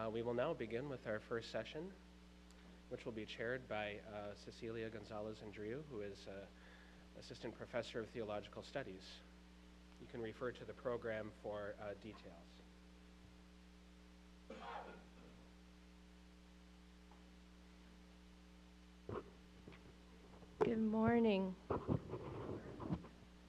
We will now begin with our first session, which will be chaired by Cecilia Gonzalez-Andriu, who is Assistant Professor of Theological Studies. You can refer to the program for details. Good morning.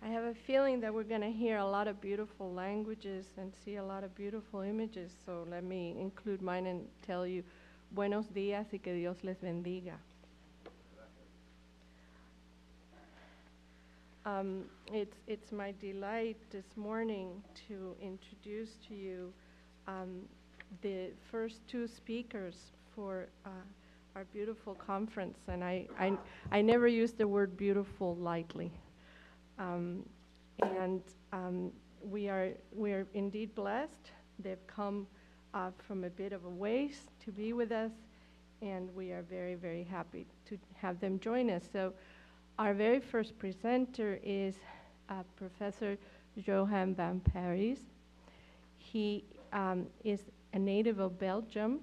I have a feeling that we're going to hear a lot of beautiful languages and see a lot of beautiful images, so let me include mine and tell you, buenos días y que Dios les bendiga. It's my delight this morning to introduce to you the first two speakers for our beautiful conference, and I never use the word beautiful lightly. We are indeed blessed. They've come from a bit of a ways to be with us, and we are very, very happy to have them join us. So our very first presenter is Professor Johan van Parys. He is a native of Belgium,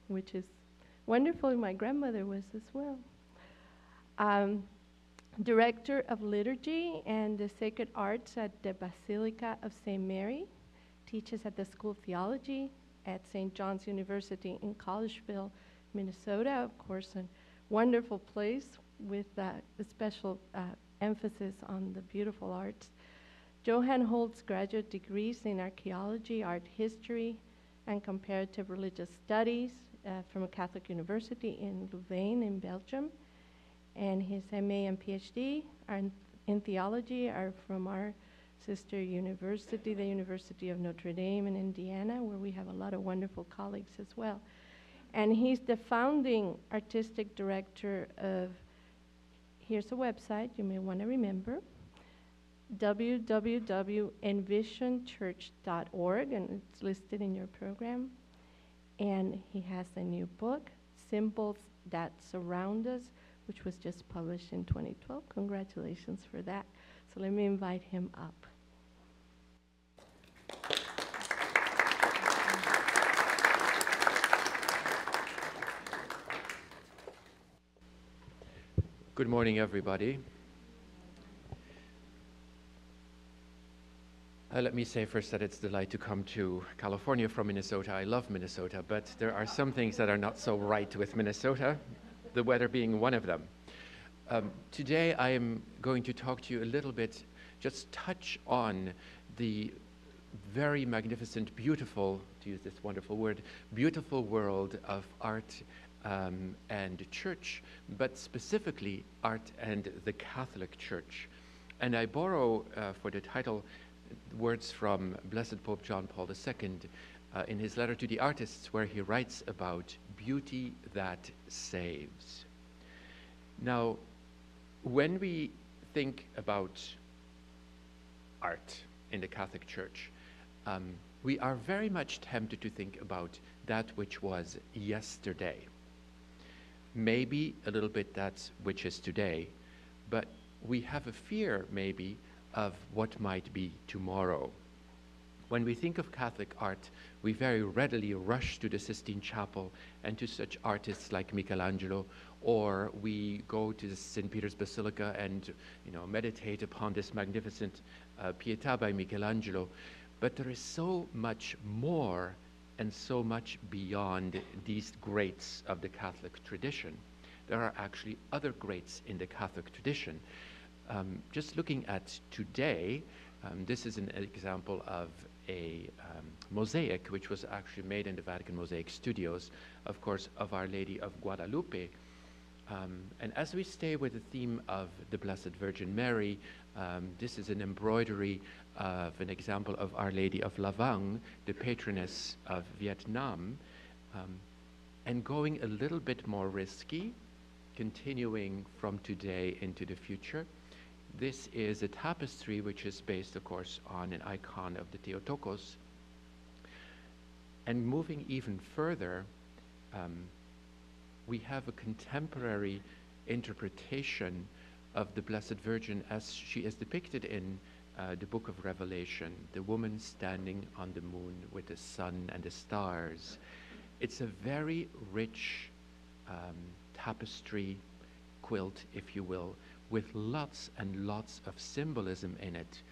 which is wonderful. My grandmother was as well. Director of Liturgy and the Sacred Arts at the Basilica of St. Mary, teaches at the School of Theology at St. John's University in Collegeville, Minnesota, of course, a wonderful place with a special emphasis on the beautiful arts. Johan holds graduate degrees in archaeology, art history, and comparative religious studies from a Catholic university in Louvain in Belgium. And his MA and PhD in theology are from our sister university, the University of Notre Dame in Indiana, where we have a lot of wonderful colleagues as well. And he's the founding artistic director of, here's a website you may want to remember, www.envisionchurch.org, and it's listed in your program. And he has a new book, Symbols That Surround Us, which was just published in 2012. Congratulations for that. So let me invite him up. Good morning, everybody. Let me say first that it's a delight to come to California from Minnesota. I love Minnesota, but there are some things that are not so right with Minnesota, the weather being one of them. Today I am going to talk to you a little bit, just touch on the very magnificent, beautiful, to use this wonderful word, beautiful world of art and church, but specifically art and the Catholic Church. And I borrow for the title words from Blessed Pope John Paul II in his letter to the artists, where he writes about beauty that saves. Now, when we think about art in the Catholic Church, we are very much tempted to think about that which was yesterday. Maybe a little bit that which is today, but we have a fear maybe of what might be tomorrow. When we think of Catholic art, we very readily rush to the Sistine Chapel and to such artists like Michelangelo, or we go to the St. Peter's Basilica and meditate upon this magnificent Pietà by Michelangelo. But there is so much more and so much beyond these greats of the Catholic tradition. There are actually other greats in the Catholic tradition. Just looking at today, this is an example of a mosaic which was actually made in the Vatican Mosaic Studios, of course, of Our Lady of Guadalupe. And as we stay with the theme of the Blessed Virgin Mary, this is an embroidery of an example of Our Lady of Lavang, the patroness of Vietnam, and going a little bit more risky, continuing from today into the future. This is a tapestry which is based, of course, on an icon of the Theotokos. And moving even further, we have a contemporary interpretation of the Blessed Virgin as she is depicted in the book of Revelation, the woman standing on the moon with the sun and the stars. It's a very rich tapestry quilt, if you will, with lots and lots of symbolism in it.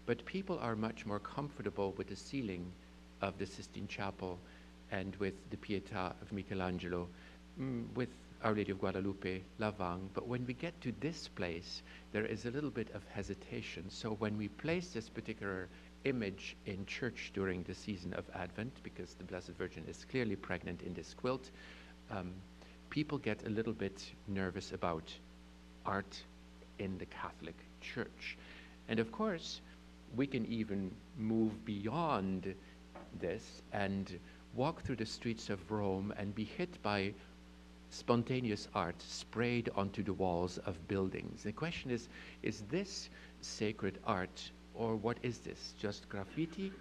But people are much more comfortable with the ceiling of the Sistine Chapel and with the Pietà of Michelangelo, with Our Lady of Guadalupe, Lavang. But when we get to this place, there is a little bit of hesitation. So when we place this particular image in church during the season of Advent, because the Blessed Virgin is clearly pregnant in this quilt, people get a little bit nervous about art in the Catholic Church. And of course, we can even move beyond this and walk through the streets of Rome and be hit by spontaneous art sprayed onto the walls of buildings. The question is this sacred art, or what is this? Just graffiti?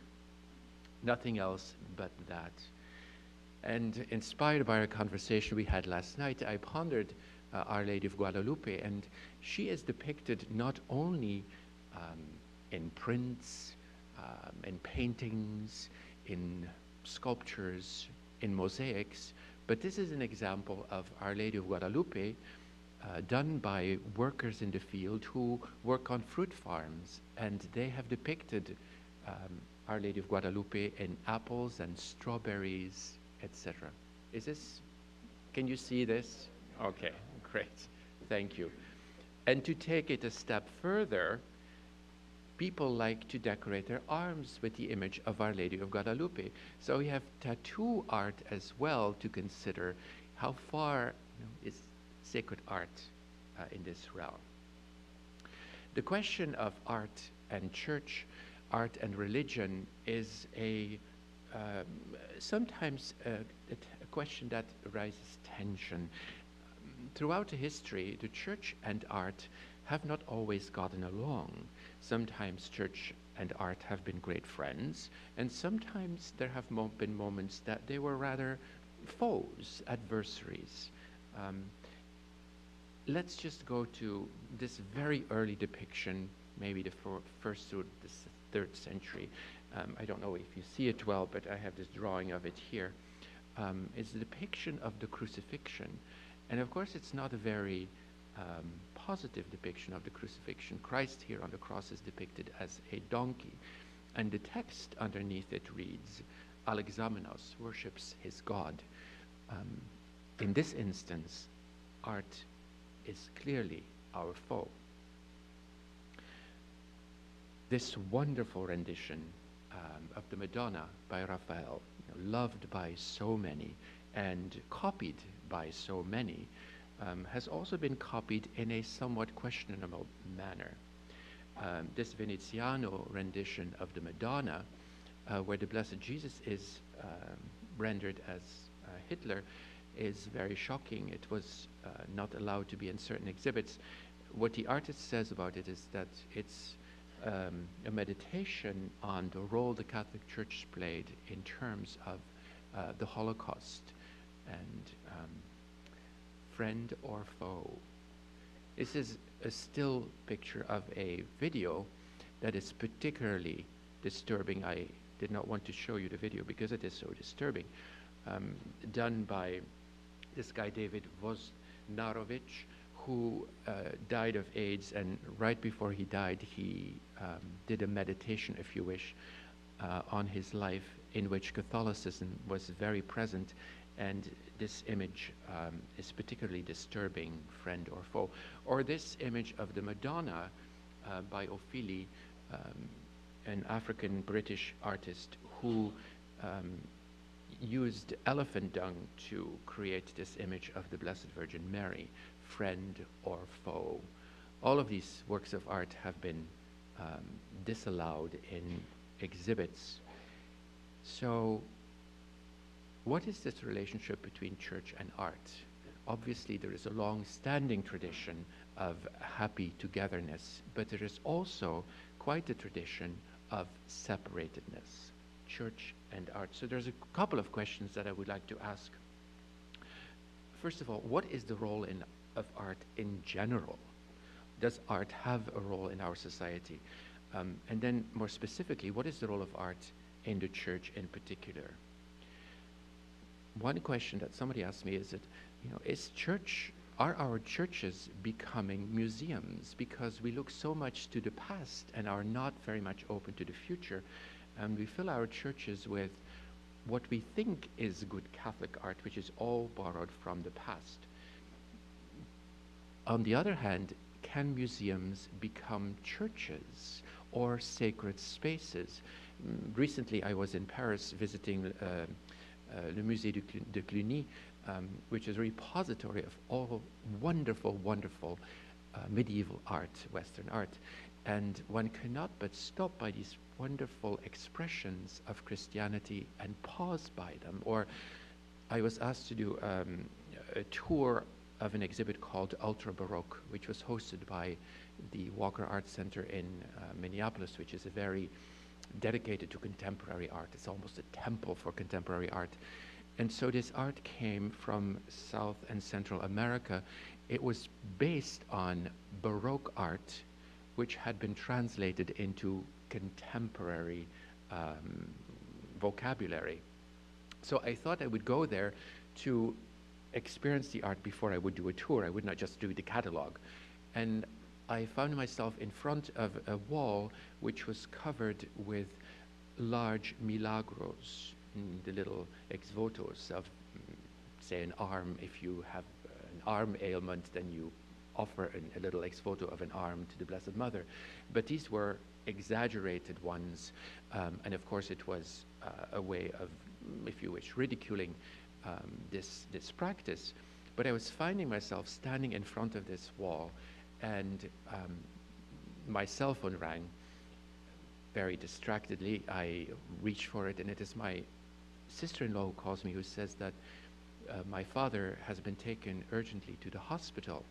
Nothing else but that. And inspired by our conversation we had last night, I pondered Our Lady of Guadalupe, and she is depicted not only in prints, in paintings, in sculptures, in mosaics, but this is an example of Our Lady of Guadalupe done by workers in the field who work on fruit farms, and they have depicted Our Lady of Guadalupe in apples and strawberries, etc. Can you see this? Okay, great, thank you. And to take it a step further, people like to decorate their arms with the image of Our Lady of Guadalupe. So we have tattoo art as well to consider. How far is sacred art in this realm? The question of art and church, art and religion is sometimes a question that raises tension. Throughout history, the church and art have not always gotten along. Sometimes church and art have been great friends, and sometimes there have been moments that they were rather foes, adversaries. Let's just go to this very early depiction, maybe the first through the 3rd century. I don't know if you see it well, but I have this drawing of it here. It's the depiction of the crucifixion. And of course, it's not a very positive depiction of the crucifixion. Christ here on the cross is depicted as a donkey. And the text underneath it reads, Alexamenos worships his God. In this instance, art is clearly our foe. This wonderful rendition of the Madonna by Raphael, loved by so many and copied by so many, has also been copied in a somewhat questionable manner. This Veneziano rendition of the Madonna, where the Blessed Jesus is rendered as Hitler, is very shocking. It was not allowed to be in certain exhibits. What the artist says about it is that it's a meditation on the role the Catholic Church played in terms of the Holocaust and friend or foe. This is a still picture of a video that is particularly disturbing. I did not want to show you the video because it is so disturbing. Done by this guy, David Voznarovich, who died of AIDS, and right before he died, he did a meditation, if you wish, on his life, in which Catholicism was very present, and this image is particularly disturbing, friend or foe. Or this image of the Madonna by Ophélie, an African-British artist who used elephant dung to create this image of the Blessed Virgin Mary, friend or foe. All of these works of art have been disallowed in exhibits. So what is this relationship between church and art? Obviously, there is a long-standing tradition of happy togetherness, but there is also quite a tradition of separatedness, church and art. So there's a couple of questions that I would like to ask. First of all, what is the role of art in general? Does art have a role in our society? And then more specifically, what is the role of art in the church in particular? one question that somebody asked me is that, are our churches becoming museums? Because we look so much to the past and are not very much open to the future. And we fill our churches with what we think is good Catholic art, which is all borrowed from the past. On the other hand, can museums become churches or sacred spaces? Recently, I was in Paris visiting le Musée de Cluny, which is a repository of all wonderful, wonderful medieval art, Western art. And one cannot but stop by these wonderful expressions of Christianity and pause by them. Or I was asked to do a tour of an exhibit called Ultra Baroque, which was hosted by the Walker Art Center in Minneapolis, which is a very dedicated to contemporary art. It's almost a temple for contemporary art. And so this art came from South and Central America. It was based on Baroque art, which had been translated into contemporary vocabulary. So I thought I would go there to experience the art before I would do a tour. I would not just do the catalog. And I found myself in front of a wall which was covered with large milagros, the little ex votos of, say, an arm. If you have an arm ailment, then you offer a little ex voto of an arm to the Blessed Mother. But these were exaggerated ones, and of course it was a way of, if you wish, ridiculing this practice. But I was finding myself standing in front of this wall, and my cell phone rang very distractedly. I reached for it, and it is my sister-in-law who calls me, who says that my father has been taken urgently to the hospital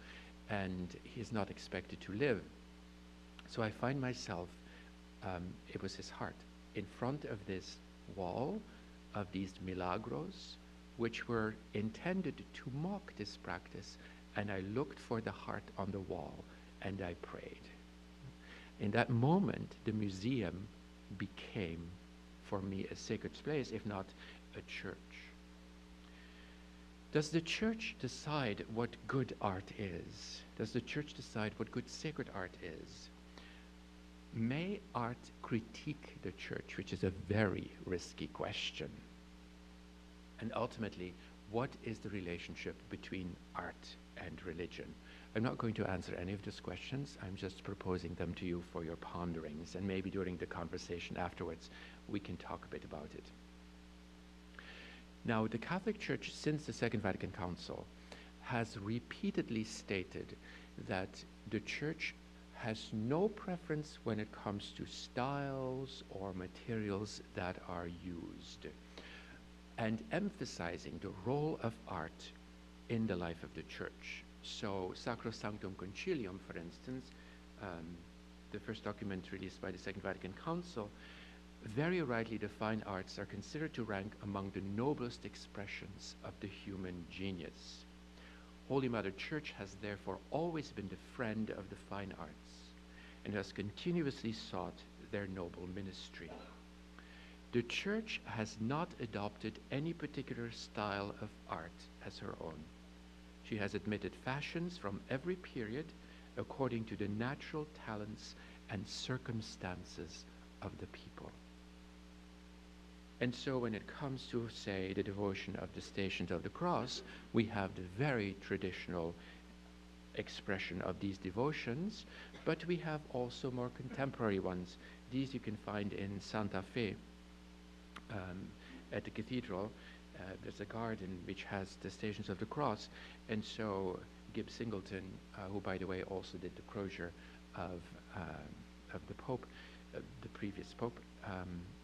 and he is not expected to live. So I find myself, it was his heart, in front of this wall of these milagros, which were intended to mock this practice, and I looked for the heart on the wall and I prayed. In that moment, the museum became for me a sacred place, if not a church. Does the church decide what good art is? Does the church decide what good sacred art is? May art critique the church, which is a very risky question? And ultimately, what is the relationship between art and religion? I'm not going to answer any of those questions. I'm just proposing them to you for your ponderings, and maybe during the conversation afterwards, we can talk a bit about it. Now, the Catholic Church, since the Second Vatican Council, has repeatedly stated that the Church has no preference when it comes to styles or materials that are used, and emphasizing the role of art in the life of the Church. So, Sacrosanctum Concilium, for instance, the first document released by the Second Vatican Council, very rightly the fine arts are considered to rank among the noblest expressions of the human genius. Holy Mother Church has therefore always been the friend of the fine arts and has continuously sought their noble ministry. The Church has not adopted any particular style of art as her own. She has admitted fashions from every period according to the natural talents and circumstances of the people. And so when it comes to, say, the devotion of the Stations of the Cross, we have the very traditional expression of these devotions, but we have also more contemporary ones. These you can find in Santa Fe at the cathedral. There's a garden which has the Stations of the Cross, and so Gibbs Singleton, who by the way also did the crozier of the Pope, the previous Pope,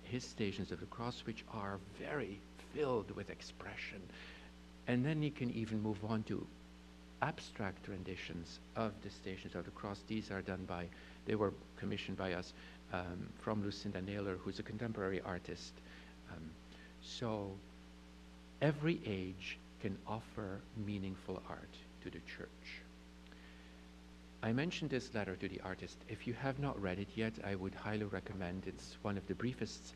his Stations of the Cross, which are very filled with expression. And then you can even move on to abstract renditions of the Stations of the Cross. These are done by, they were commissioned by us from Lucinda Naylor, who's a contemporary artist. So every age can offer meaningful art to the Church. I mentioned this letter to the artist. If you have not read it yet, I would highly recommend. It's one of the briefest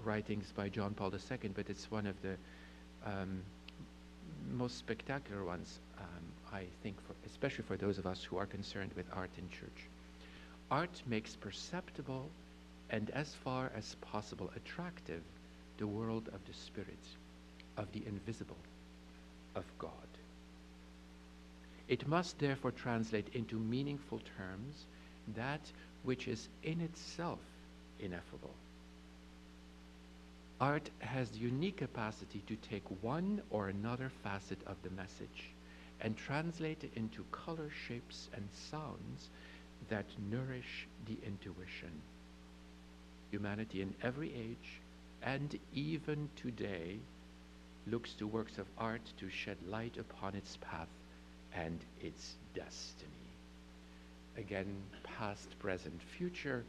writings by John Paul II, but it's one of the most spectacular ones, I think, especially for those of us who are concerned with art in church. Art makes perceptible and as far as possible attractive the world of the spirit, of the invisible, of God. It must therefore translate into meaningful terms that which is in itself ineffable. Art has the unique capacity to take one or another facet of the message and translate it into color, shapes, and sounds that nourish the intuition. Humanity in every age, and even today, looks to works of art to shed light upon its path and its destiny. Again, past, present, future,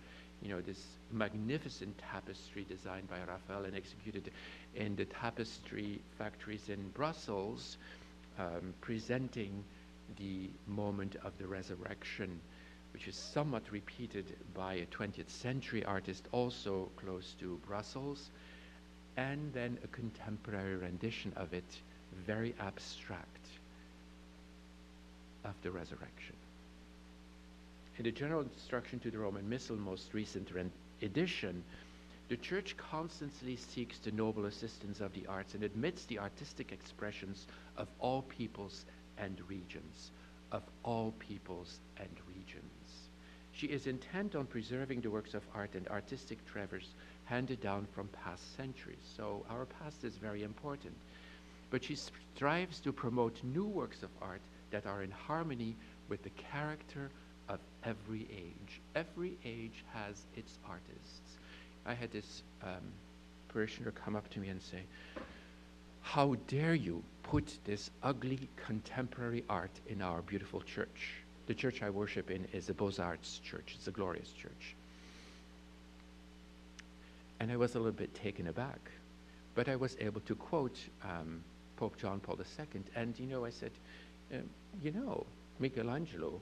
this magnificent tapestry designed by Raphael and executed in the tapestry factories in Brussels, presenting the moment of the resurrection, which is somewhat repeated by a 20th century artist also close to Brussels, and then a contemporary rendition of it, very abstract, of the resurrection. In the General Instruction to the Roman Missal, most recent edition, the Church constantly seeks the noble assistance of the arts and admits the artistic expressions of all peoples and regions, of all peoples and regions. She is intent on preserving the works of art and artistic treasures handed down from past centuries. So our past is very important. But she strives to promote new works of art that are in harmony with the character of every age. Every age has its artists. I had this parishioner come up to me and say, "How dare you put this ugly contemporary art in our beautiful church?" The church I worship in is a Beaux-Arts church. It's a glorious church. And I was a little bit taken aback. But I was able to quote Pope John Paul II. And, I said, Michelangelo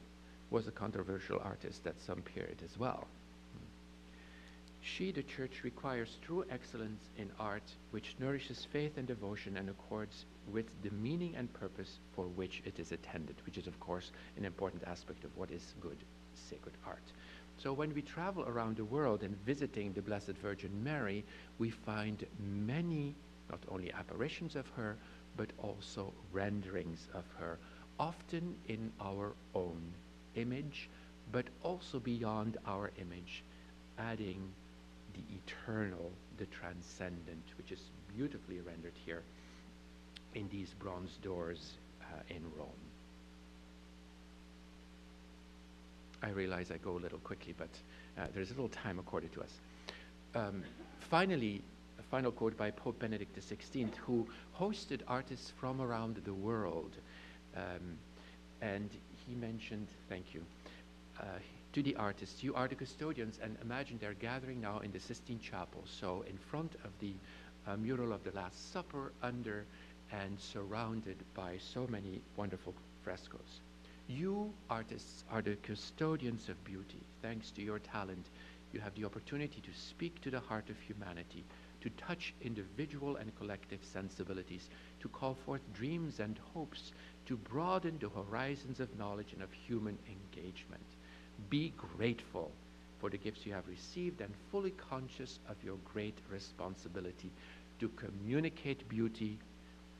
was a controversial artist at some period as well. She, the church, requires true excellence in art which nourishes faith and devotion and accords with the meaning and purpose for which it is intended, which is, of course, an important aspect of what is good sacred art. So when we travel around the world and visiting the Blessed Virgin Mary, we find many, not only apparitions of her, but also renderings of her, often in our own image, but also beyond our image, adding the eternal, the transcendent, which is beautifully rendered here in these bronze doors in Rome. I realize I go a little quickly, but there's a little time accorded to us. Finally, a final quote by Pope Benedict XVI, who hosted artists from around the world. And he mentioned, thank you, to the artists, "You are the custodians, and imagine they're gathering now in the Sistine Chapel, so in front of the mural of the Last Supper, under and surrounded by so many wonderful frescoes. You, artists, are the custodians of beauty. Thanks to your talent, you have the opportunity to speak to the heart of humanity, to touch individual and collective sensibilities, to call forth dreams and hopes, to broaden the horizons of knowledge and of human engagement. Be grateful for the gifts you have received and fully conscious of your great responsibility to communicate beauty,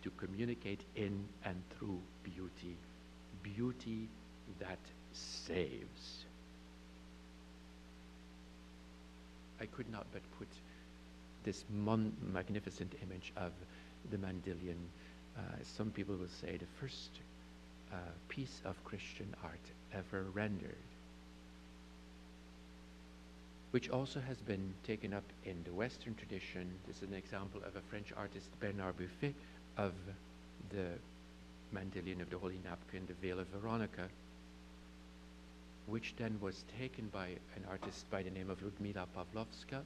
to communicate in and through beauty, beauty that saves." I could not but put this magnificent image of the Mandylion. Some people will say the first piece of Christian art ever rendered, which also has been taken up in the Western tradition. This is an example of a French artist, Bernard Buffet, of the Mandylion of the Holy Napkin, the Veil of Veronica, which then was taken by an artist by the name of Ludmila Pavlovska,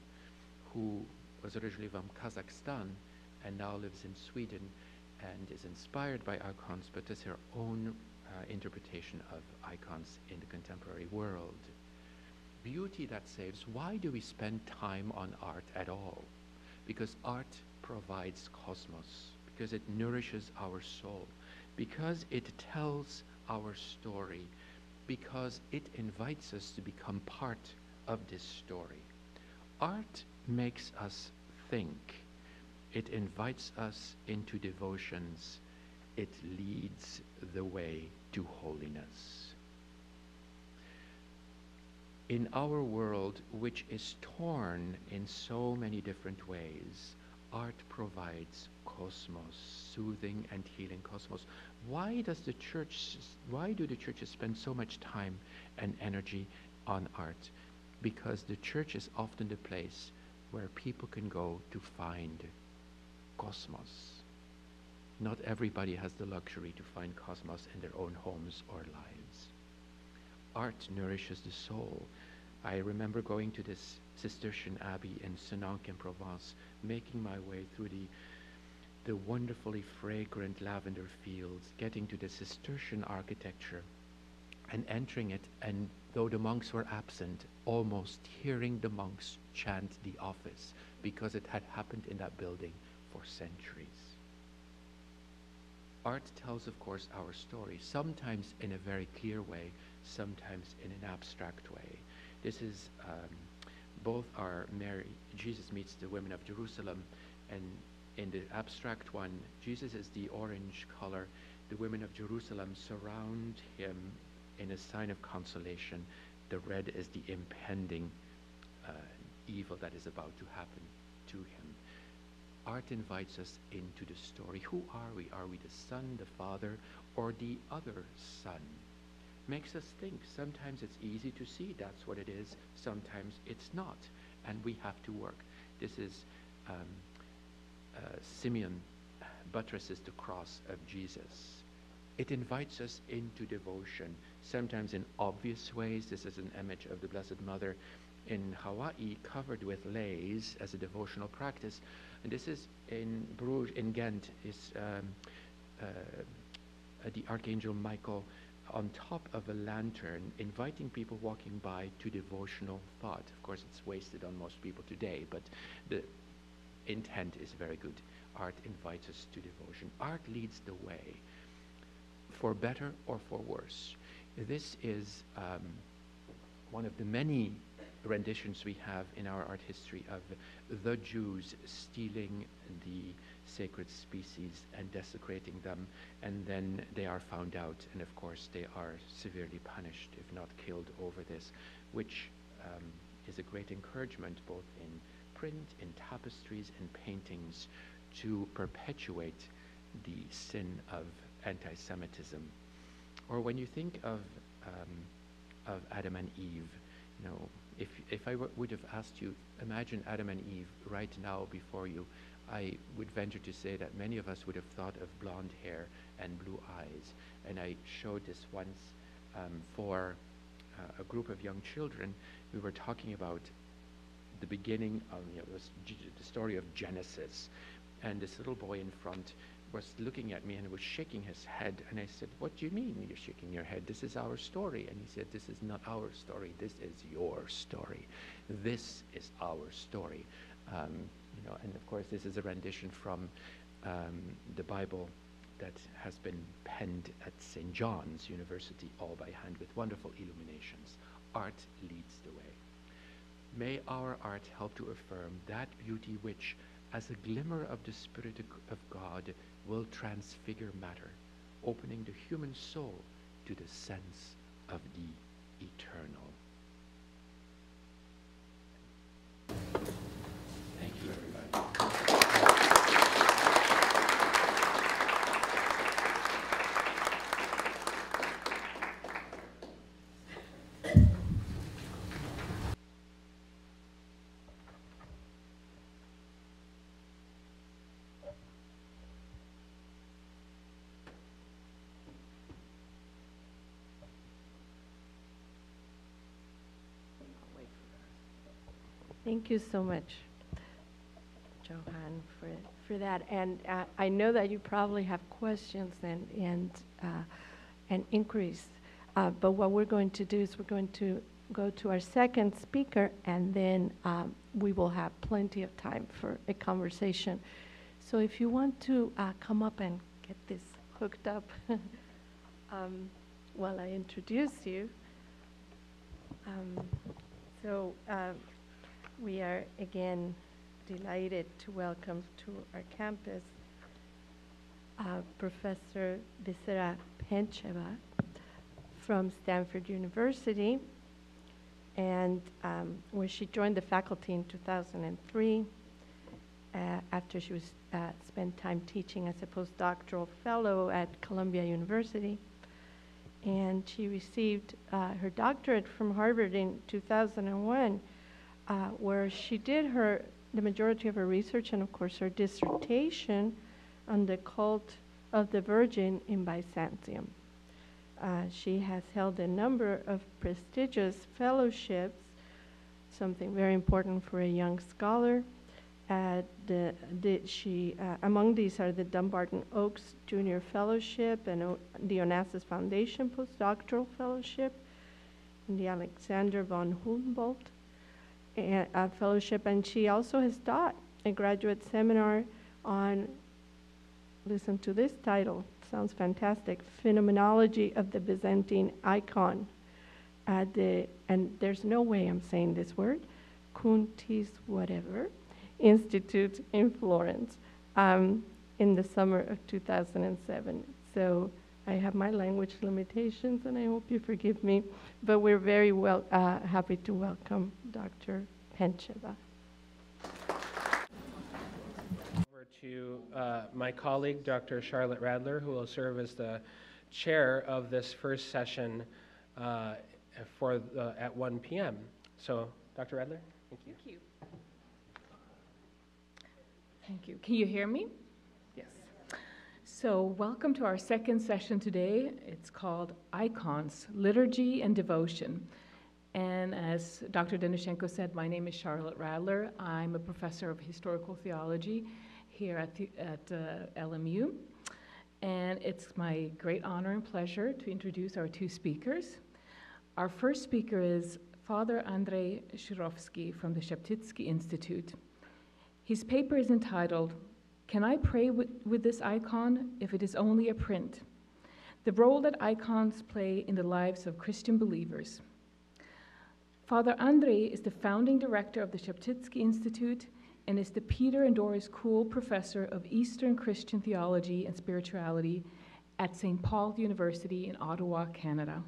who was originally from Kazakhstan and now lives in Sweden and is inspired by icons, but has her own interpretation of icons in the contemporary world. Beauty that saves. Why do we spend time on art at all? Because art provides cosmos. because it nourishes our soul, because it tells our story, because it invites us to become part of this story. Art makes us think. It invites us into devotions. It leads the way to holiness. In our world, which is torn in so many different ways, art provides cosmos, soothing and healing cosmos. Why do the churches spend so much time and energy on art? Because the church is often the place where people can go to find cosmos. Not everybody has the luxury to find cosmos in their own homes or lives. Art nourishes the soul. I remember going to this Cistercian abbey in Senanque in Provence, making my way through the wonderfully fragrant lavender fields, getting to the Cistercian architecture and entering it, and though the monks were absent, almost hearing the monks chant the office, because it had happened in that building for centuries. Art tells, of course, our story, sometimes in a very clear way, sometimes in an abstract way. This is both our Jesus meets the women of Jerusalem, and in the abstract one, Jesus is the orange color. The women of Jerusalem surround him in a sign of consolation. The red is the impending evil that is about to happen to him. Art invites us into the story. Who are we? Are we the son, the father, or the other son? Makes us think. Sometimes it's easy to see that's what it is. Sometimes it's not. And we have to work. This is Simeon buttresses the cross of Jesus. It invites us into devotion, sometimes in obvious ways. This is an image of the Blessed Mother in Hawaii, covered with lace as a devotional practice. And this is in Bruges, in Ghent, is the Archangel Michael on top of a lantern, inviting people walking by to devotional thought. Of course, it's wasted on most people today, but the intent is very good. Art invites us to devotion. Art leads the way, for better or for worse. This is one of the many renditions we have in our art history of the Jews stealing the sacred species and desecrating them, and then they are found out, and of course they are severely punished, if not killed, over this, which is a great encouragement both in print, in tapestries, and paintings, to perpetuate the sin of anti-Semitism. Or when you think of Adam and Eve, you know, if I would have asked you, imagine Adam and Eve right now before you, I would venture to say that many of us would have thought of blonde hair and blue eyes. And I showed this once for a group of young children. We were talking about the beginning of the story of Genesis. And this little boy in front was looking at me and was shaking his head. And I said, "What do you mean you're shaking your head? This is our story." And he said, "This is not our story. This is your story. This is our story." You know, and of course, this is a rendition from the Bible that has been penned at St. John's University, all by hand, with wonderful illuminations. Art leads the way. May our art help to affirm that beauty which, as a glimmer of the Spirit of God, will transfigure matter, opening the human soul to the sense of the eternal. Thank you, everybody. Thank you so much, Johan, for that. And I know that you probably have questions and inquiries. But what we're going to do is we're going to go to our second speaker, and then we will have plenty of time for a conversation. So if you want to come up and get this hooked up while I introduce you. We are again delighted to welcome to our campus Professor Visera Pencheva from Stanford University, and where she joined the faculty in 2003 after she was spent time teaching as a postdoctoral fellow at Columbia University. And she received her doctorate from Harvard in 2001, where she did the majority of her research and, of course, her dissertation on the cult of the Virgin in Byzantium. She has held a number of prestigious fellowships, something very important for a young scholar. Among these are the Dumbarton Oaks Junior Fellowship and the Onassis Foundation Postdoctoral Fellowship, and the Alexander von Humboldt Fellowship, and she also has taught a graduate seminar on, listen to this title, sounds fantastic, Phenomenology of the Byzantine Icon, and there's no way I'm saying this word, Kuntis whatever, Institute in Florence in the summer of 2007. So I have my language limitations, and I hope you forgive me, but we're very happy to welcome Dr. Pencheva. Over to my colleague, Dr. Charlotte Radler, who will serve as the chair of this first session at 1 p.m. So, Dr. Radler, thank you. Thank you. Thank you. Can you hear me? Yes. So welcome to our second session today. It's called Icons, Liturgy and Devotion. And as Dr. Denishenko said, my name is Charlotte Radler. I'm a professor of historical theology here at LMU. And it's my great honor and pleasure to introduce our two speakers. Our first speaker is Father Andriy Chirovsky from the Sheptytsky Institute. His paper is entitled, Can I Pray with this Icon if it is only a print? The role that icons play in the lives of Christian believers. Father Andriy is the founding director of the Sheptytsky Institute and is the Peter and Doris Kuhl Professor of Eastern Christian Theology and Spirituality at St. Paul University in Ottawa, Canada.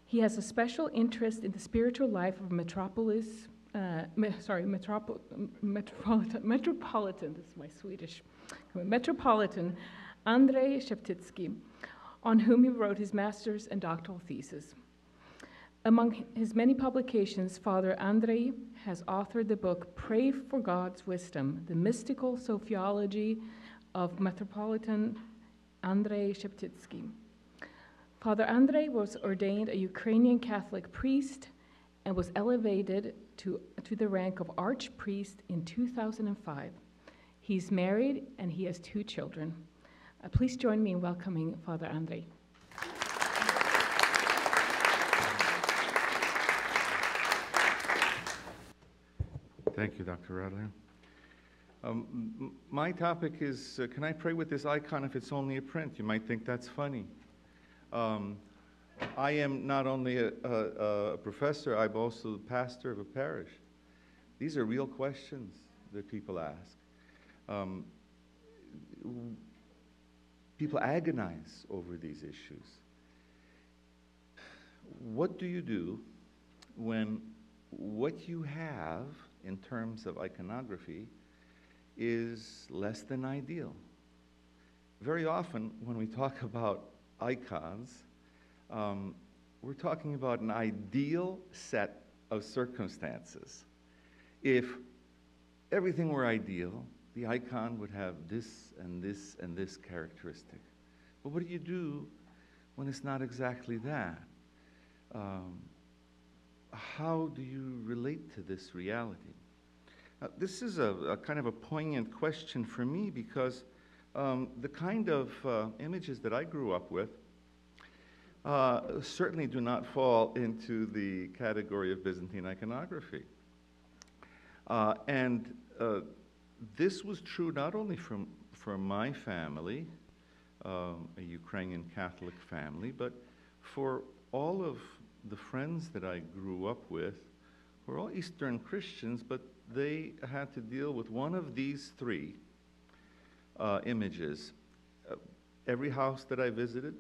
He has a special interest in the spiritual life of metropolitan, this is my Swedish, Metropolitan Andriy Sheptytsky, on whom he wrote his master's and doctoral thesis. Among his many publications, Father Andriy has authored the book Pray for God's Wisdom, the Mystical Sophiology of Metropolitan Andriy Sheptytsky. Father Andriy was ordained a Ukrainian Catholic priest and was elevated to the rank of archpriest in 2005. He's married and he has 2 children. Please join me in welcoming Father Andriy. Thank you, Dr. Radler. My topic is, can I pray with this icon if it's only a print? You might think that's funny. I am not only a professor, I'm also the pastor of a parish. These are real questions that people ask. People agonize over these issues. What do you do when what you have in terms of iconography is less than ideal? Very often when we talk about icons, we're talking about an ideal set of circumstances. If everything were ideal, the icon would have this and this and this characteristic. But what do you do when it's not exactly that? How do you relate to this reality? This is a kind of a poignant question for me because the kind of images that I grew up with certainly do not fall into the category of Byzantine iconography. this was true not only for my family, a Ukrainian Catholic family, but for all of the friends that I grew up with, who were all Eastern Christians, but they had to deal with one of these three images. Every house that I visited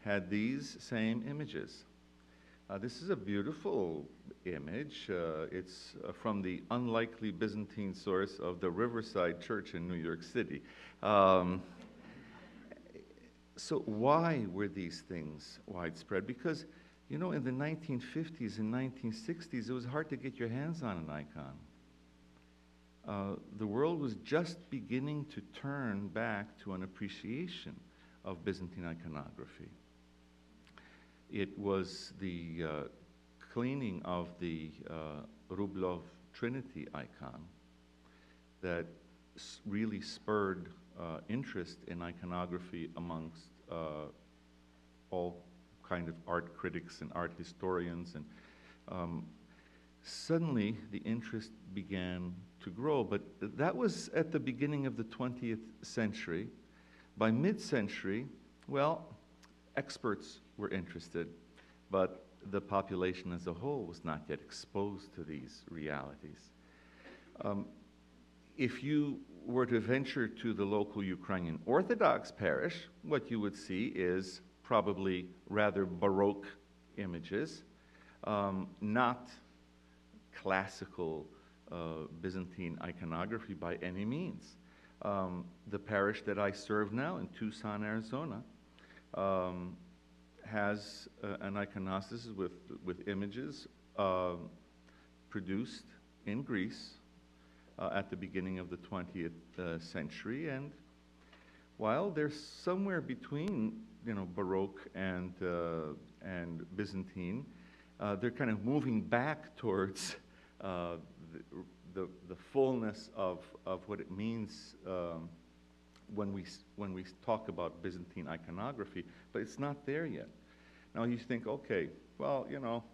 had these same images. This is a beautiful image. It's from the unlikely Byzantine source of the Riverside Church in New York City. So why were these things widespread? Because, you know, in the 1950s and 1960s, it was hard to get your hands on an icon. The world was just beginning to turn back to an appreciation of Byzantine iconography. It was the cleaning of the Rublov Trinity icon that really spurred interest in iconography amongst all kind of art critics and art historians, and suddenly the interest began to grow. But that was at the beginning of the 20th century. By mid-century, well, experts were interested, but the population as a whole was not yet exposed to these realities. If you were to venture to the local Ukrainian Orthodox parish, what you would see is probably rather Baroque images, not classical Byzantine iconography by any means. The parish that I serve now in Tucson, Arizona, has an iconostasis with images produced in Greece at the beginning of the 20th century, and while they're somewhere between, you know, Baroque and Byzantine, they're kind of moving back towards the fullness of what it means when we talk about Byzantine iconography, but it's not there yet. Now you think, okay, well, you know,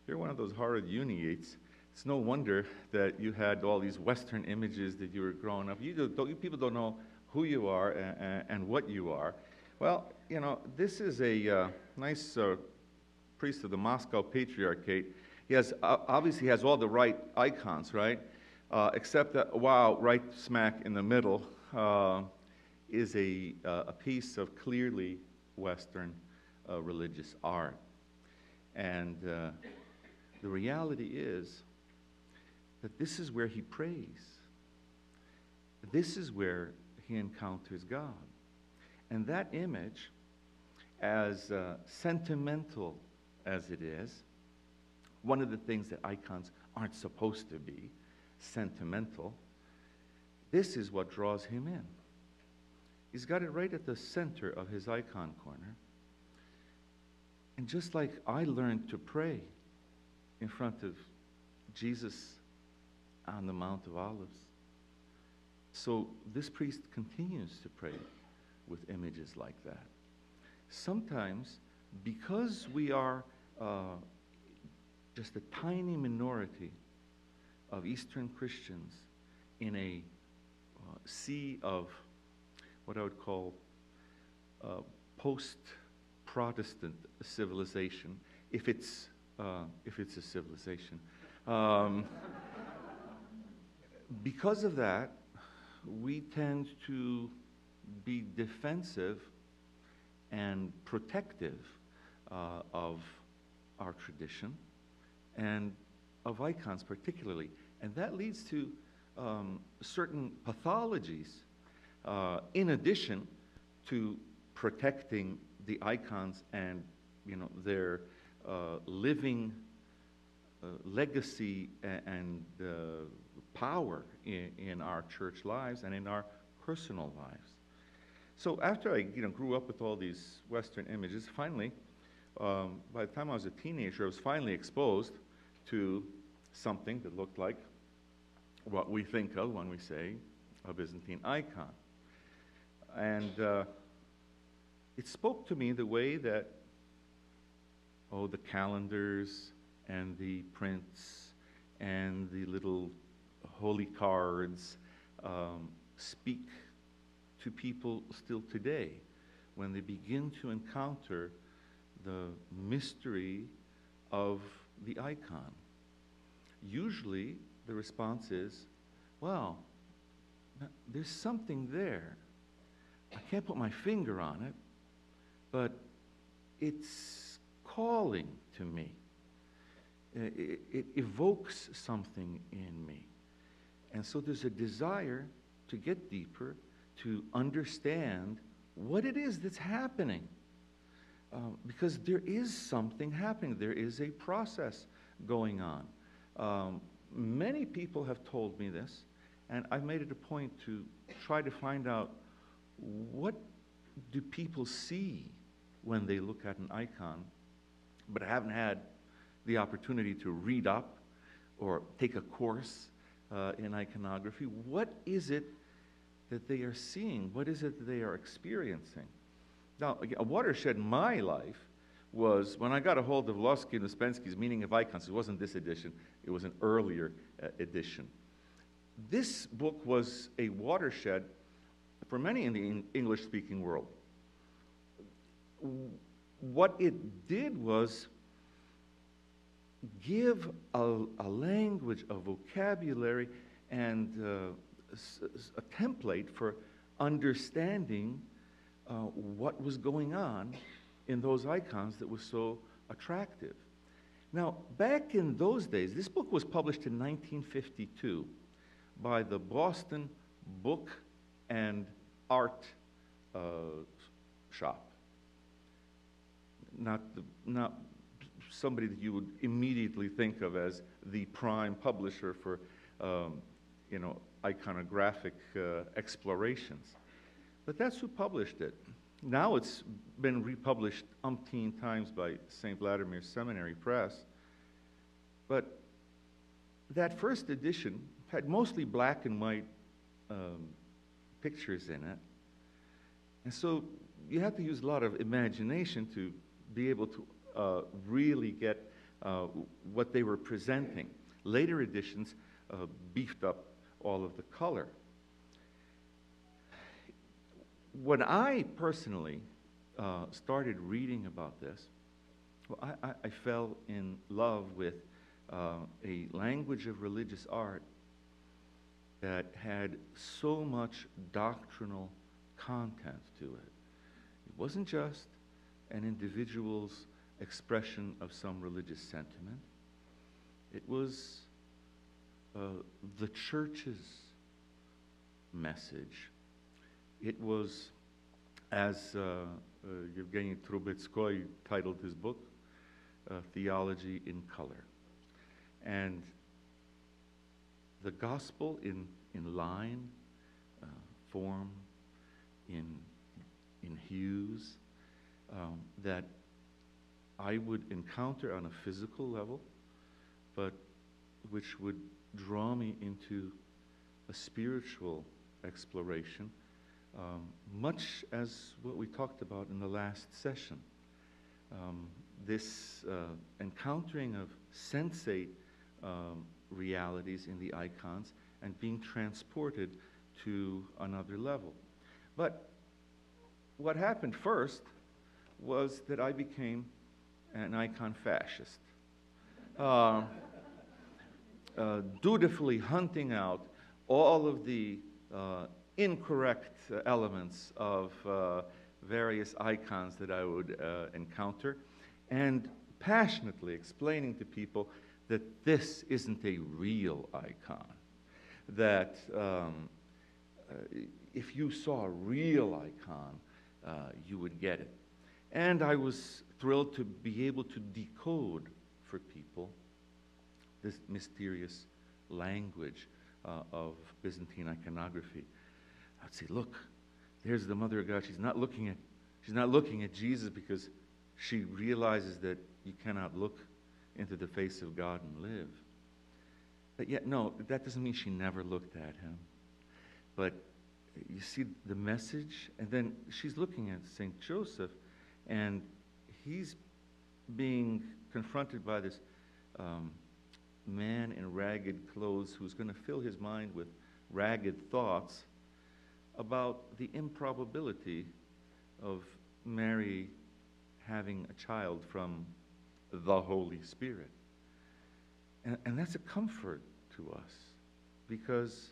you're one of those horrid uniates. It's no wonder that you had all these Western images that you were growing up. You people don't know who you are and what you are. Well, you know, this is a nice priest of the Moscow Patriarchate. He has obviously has all the right icons, right? Except that, wow, right smack in the middle is a piece of clearly Western religious art. And the reality is that this is where he prays. This is where he encounters God. And that image, as sentimental as it is, one of the things that icons aren't supposed to be, sentimental, this is what draws him in. He's got it right at the center of his icon corner. And just like I learned to pray in front of Jesus on the Mount of Olives, so this priest continues to pray with images like that. Sometimes, because we are just a tiny minority of Eastern Christians in a sea of what I would call post-Protestant civilization, if it's a civilization. Because of that, we tend to be defensive and protective of our tradition and of icons particularly. And that leads to certain pathologies in addition to protecting the icons and, you know, their living legacy and power in our church lives and in our personal lives. So after I, you know, grew up with all these Western images, finally, by the time I was a teenager, I was finally exposed to something that looked like what we think of when we say a Byzantine icon. And it spoke to me the way that, oh, the calendars and the prints and the little holy cards speak to people still today when they begin to encounter the mystery of the icon. Usually the response is, well, there's something there. I can't put my finger on it, but it's calling to me. It evokes something in me. And so there's a desire to get deeper, to understand what it is that's happening. Because there is something happening. There is a process going on. Many people have told me this, and I've made it a point to try to find out what do people see when they look at an icon, but I haven't had the opportunity to read up or take a course in iconography. What is it that they are seeing? What is it that they are experiencing? Now, a watershed in my life was when I got a hold of Losky and Uspensky's Meaning of Icons. It wasn't this edition, it was an earlier edition. This book was a watershed for many in the English-speaking world. What it did was give a language, a vocabulary, and a template for understanding what was going on in those icons that was so attractive. Now, back in those days, this book was published in 1952 by the Boston Book and Art Shop. Not somebody that you would immediately think of as the prime publisher for, iconographic explorations. But that's who published it. Now it's been republished umpteen times by St. Vladimir's Seminary Press. But that first edition had mostly black and white pictures in it. And so you had to use a lot of imagination to be able to really get what they were presenting. Later editions beefed up all of the color. When I personally started reading about this, well, I fell in love with a language of religious art that had so much doctrinal content to it. It wasn't just an individual's expression of some religious sentiment. It was the church's message. It was, as Yevgeny Trubetskoy titled his book, Theology in Color. And the gospel in line, form, in hues, that I would encounter on a physical level, but which would draw me into a spiritual exploration, much as what we talked about in the last session. This encountering of sensate realities in the icons and being transported to another level. But what happened first was that I became an icon fascist. Dutifully hunting out all of the incorrect elements of various icons that I would encounter, and passionately explaining to people that this isn't a real icon, that if you saw a real icon, you would get it. And I was thrilled to be able to decode for people this mysterious language of Byzantine iconography. I'd say, look, there's the Mother of God. She's not looking at Jesus because she realizes that you cannot look into the face of God and live. But yet, no, that doesn't mean she never looked at him. But you see the message, and then she's looking at St. Joseph, and he's being confronted by this man in ragged clothes who's going to fill his mind with ragged thoughts about the improbability of Mary having a child from the Holy Spirit. And that's a comfort to us, because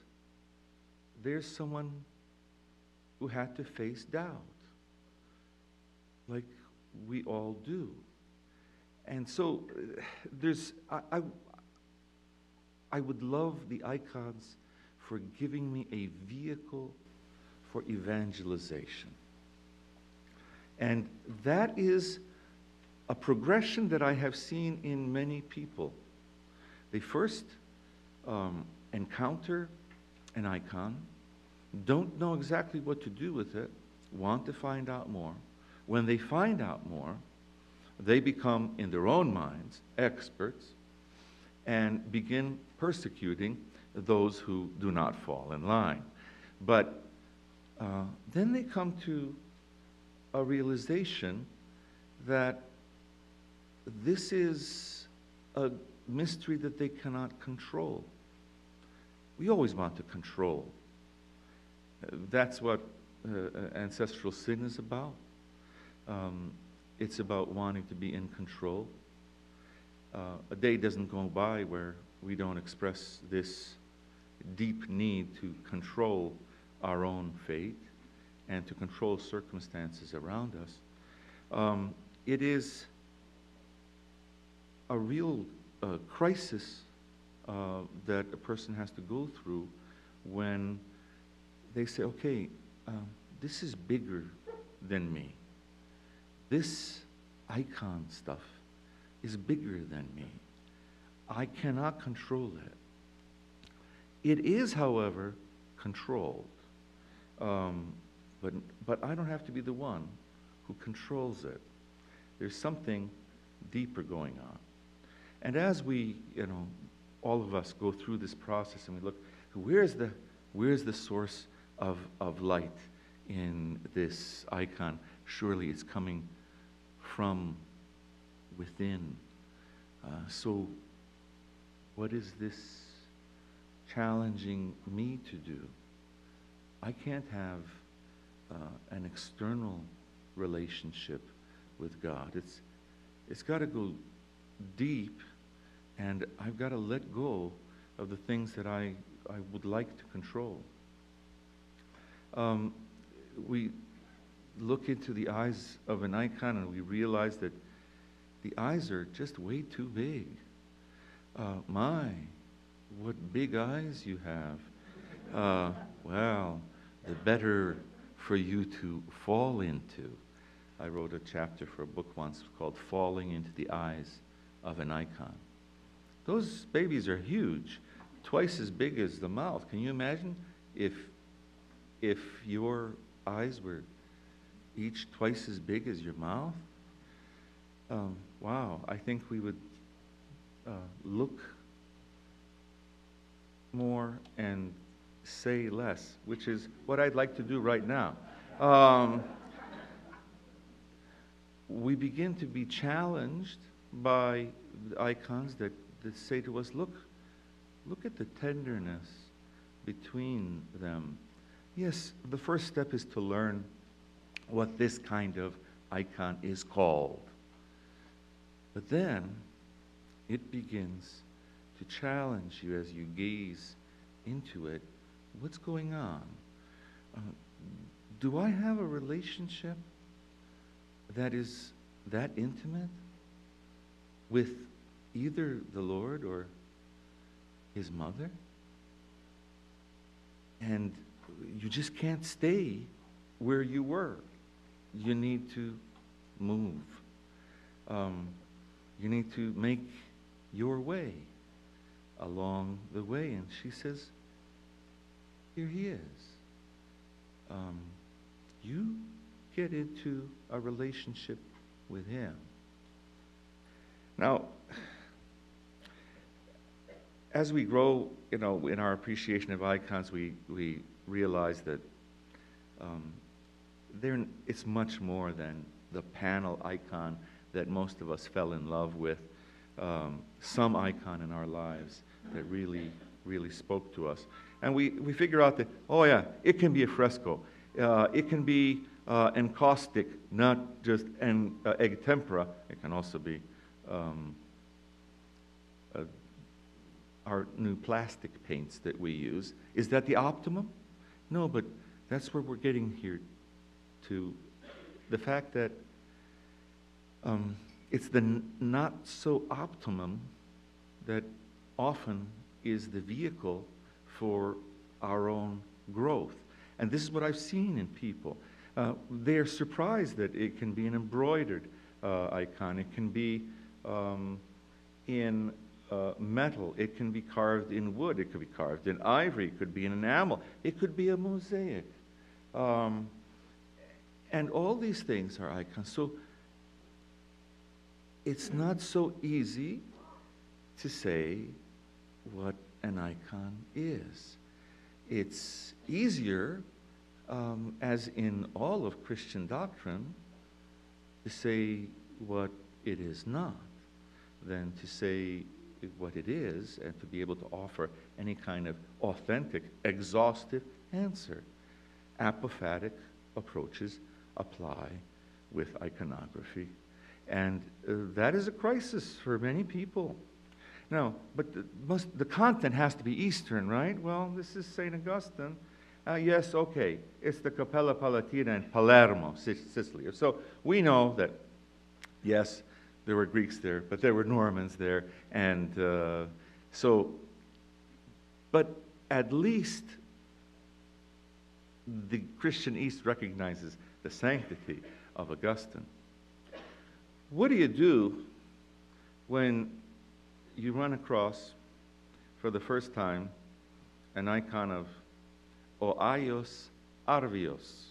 there's someone who had to face doubt, like we all do. And so I would love the icons for giving me a vehicle for evangelization. And that is a progression that I have seen in many people. They first encounter an icon, don't know exactly what to do with it, want to find out more. When they find out more, they become, in their own minds, experts and begin persecuting those who do not fall in line. But then they come to a realization that this is a mystery that they cannot control. We always want to control. That's what ancestral sin is about. It's about wanting to be in control. A day doesn't go by where we don't express this deep need to control our own fate and to control circumstances around us. It is a real crisis that a person has to go through when they say, okay, this is bigger than me. This icon stuff is bigger than me. I cannot control it. It is, however, controlled. But I don't have to be the one who controls it. There's something deeper going on. And as we, all of us go through this process and we look, where's the source of light in this icon? Surely it's coming from within. So what is this challenging me to do? I can't have an external relationship with God. It's got to go deep, and I've got to let go of the things that I would like to control. We look into the eyes of an icon and we realize that the eyes are just way too big. My, what big eyes you have. Well, the better for you to fall into. I wrote a chapter for a book once called Falling into the Eyes of an Icon. Those babies are huge, twice as big as the mouth. Can you imagine if your eyes were each twice as big as your mouth? Wow, I think we would look more and say less, which is what I'd like to do right now. We begin to be challenged by the icons that say to us, look at the tenderness between them. Yes, the first step is to learn what this kind of icon is called. But then it begins to challenge you as you gaze into it. What's going on? Do I have a relationship that is that intimate with either the Lord or his mother? And you just can't stay where you were. You need to move. You need to make your way along the way. And she says, here he is. You get into a relationship with him. Now, as we grow, in our appreciation of icons, we realize that it's much more than the panel icon that most of us fell in love with. Some icon in our lives that really really spoke to us. And we figure out that, oh yeah, it can be a fresco. It can be encaustic, not just egg tempera. It can also be our new plastic paints that we use. Is that the optimum? No, but that's where we're getting here to the fact that it's the not so optimum that often is the vehicle for our own growth. And this is what I've seen in people. They're surprised that it can be an embroidered icon. It can be in metal. It can be carved in wood. It could be carved in ivory. It could be in enamel. It could be a mosaic. And all these things are icons. So it's not so easy to say what an icon is. It's easier, as in all of Christian doctrine, to say what it is not than to say what it is and to be able to offer any kind of authentic, exhaustive answer. Apophatic approaches apply with iconography. And that is a crisis for many people. Now, but the content has to be Eastern, right? Well, this is St. Augustine. Yes, okay, it's the Cappella Palatina in Palermo, Sicily. So we know that, yes, there were Greeks there, but there were Normans there. And but at least the Christian East recognizes the sanctity of Augustine. What do you do when you run across, for the first time, an icon of Oios Arvios,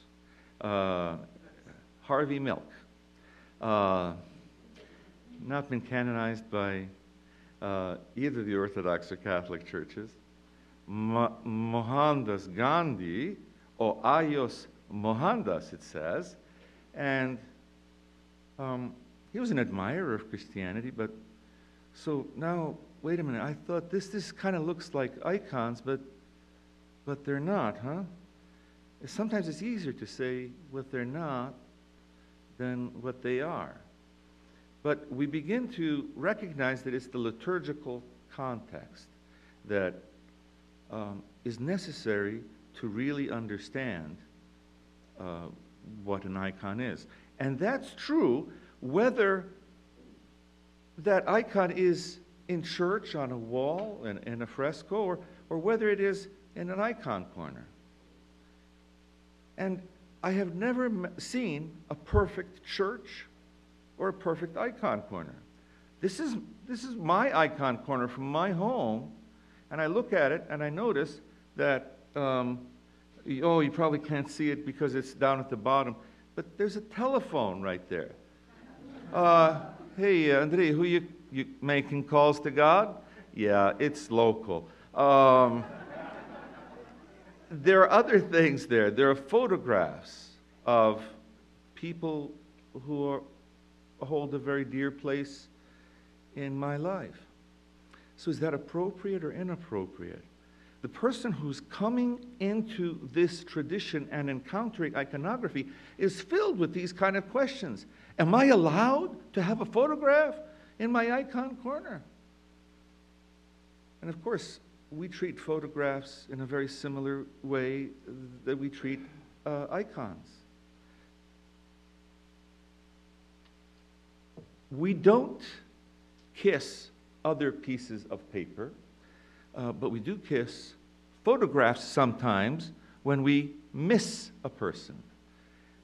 Harvey Milk, not been canonized by either the Orthodox or Catholic churches, Mohandas Gandhi, Oios Mohandas, it says, and he was an admirer of Christianity, but so now, wait a minute, I thought this kind of looks like icons, but they're not, huh? Sometimes it's easier to say what they're not than what they are. But we begin to recognize that it's the liturgical context that is necessary to really understand what an icon is. And that's true whether that icon is in church on a wall in a fresco or whether it is in an icon corner. And I have never seen a perfect church or a perfect icon corner. This is my icon corner from my home, and I look at it and I notice that, you probably can't see it because it's down at the bottom, but there's a telephone right there. Hey, Andriy, who you making calls to God? Yeah, it's local. There are other things there. There are photographs of people who hold a very dear place in my life. So is that appropriate or inappropriate? The person who's coming into this tradition and encountering iconography is filled with these kind of questions. Am I allowed to have a photograph in my icon corner? And of course, we treat photographs in a very similar way that we treat icons. We don't kiss other pieces of paper, but we do kiss photographs sometimes when we miss a person.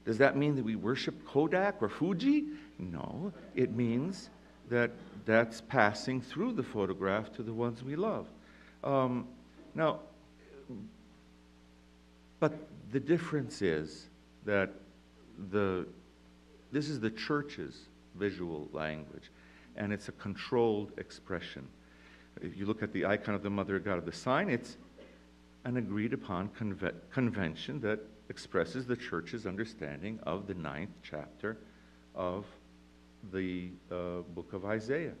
Does that mean that we worship Kodak or Fuji? No, it means that that's passing through the photograph to the ones we love. Now, but the difference is that this is the church's visual language, and it's a controlled expression. If you look at the icon of the Mother God of the Sign, it's an agreed upon convention that expresses the church's understanding of the 9th chapter of the book of Isaiah.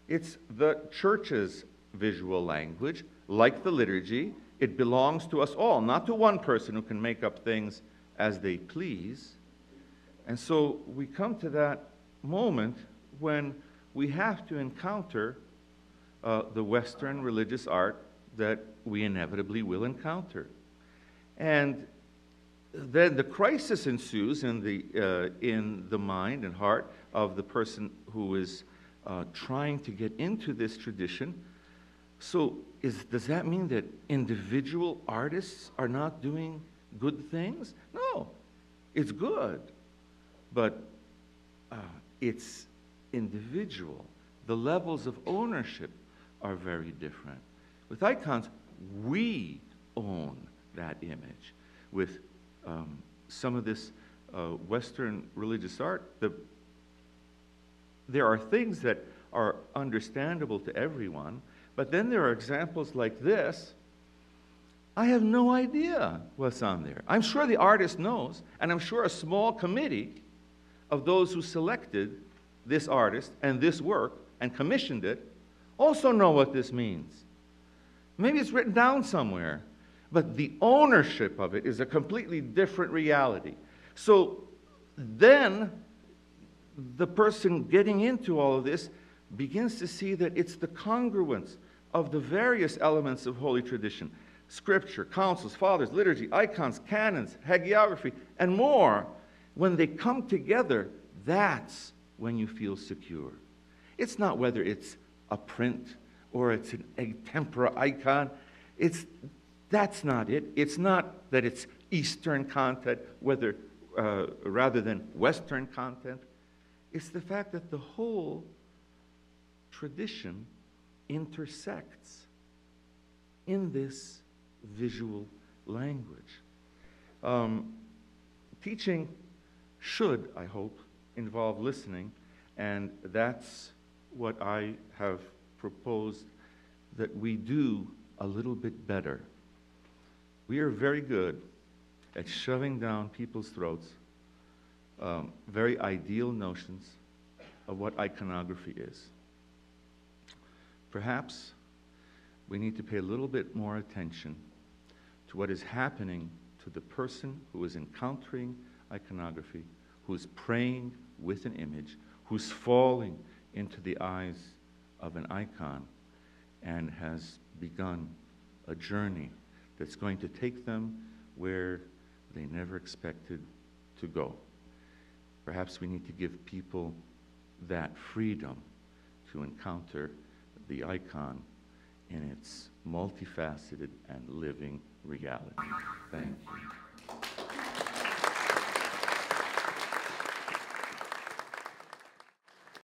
It's the church's visual language like the liturgy, it belongs to us all, not to one person who can make up things as they please. And so we come to that moment when we have to encounter the Western religious art that we inevitably will encounter. And then the crisis ensues in the mind and heart of the person who is trying to get into this tradition. So does that mean that individual artists are not doing good things? No, it's good, but it's individual. The levels of ownership are very different. With icons, we own that image. With some of this Western religious art, there are things that are understandable to everyone, but then there are examples like this. I have no idea what's on there. I'm sure the artist knows, and I'm sure a small committee of those who selected this artist and this work and commissioned it also know what this means. Maybe it's written down somewhere, but the ownership of it is a completely different reality. So then the person getting into all of this begins to see that it's the congruence of the various elements of holy tradition: scripture, councils, fathers, liturgy, icons, canons, hagiography, and more. When they come together, that's when you feel secure. It's not whether it's a print or it's an egg tempera icon. That's not it. It's not that it's Eastern content, rather than Western content. It's the fact that the whole tradition intersects in this visual language. Teaching should, I hope, involve listening, and that's what I have proposed that we do a little bit better. We are very good at shoving down people's throats very ideal notions of what iconography is. Perhaps we need to pay a little bit more attention to what is happening to the person who is encountering iconography, who's praying with an image, who's falling into the eyes of an icon and has begun a journey that's going to take them where they never expected to go. Perhaps we need to give people that freedom to encounter the icon in its multifaceted and living reality. Thank you.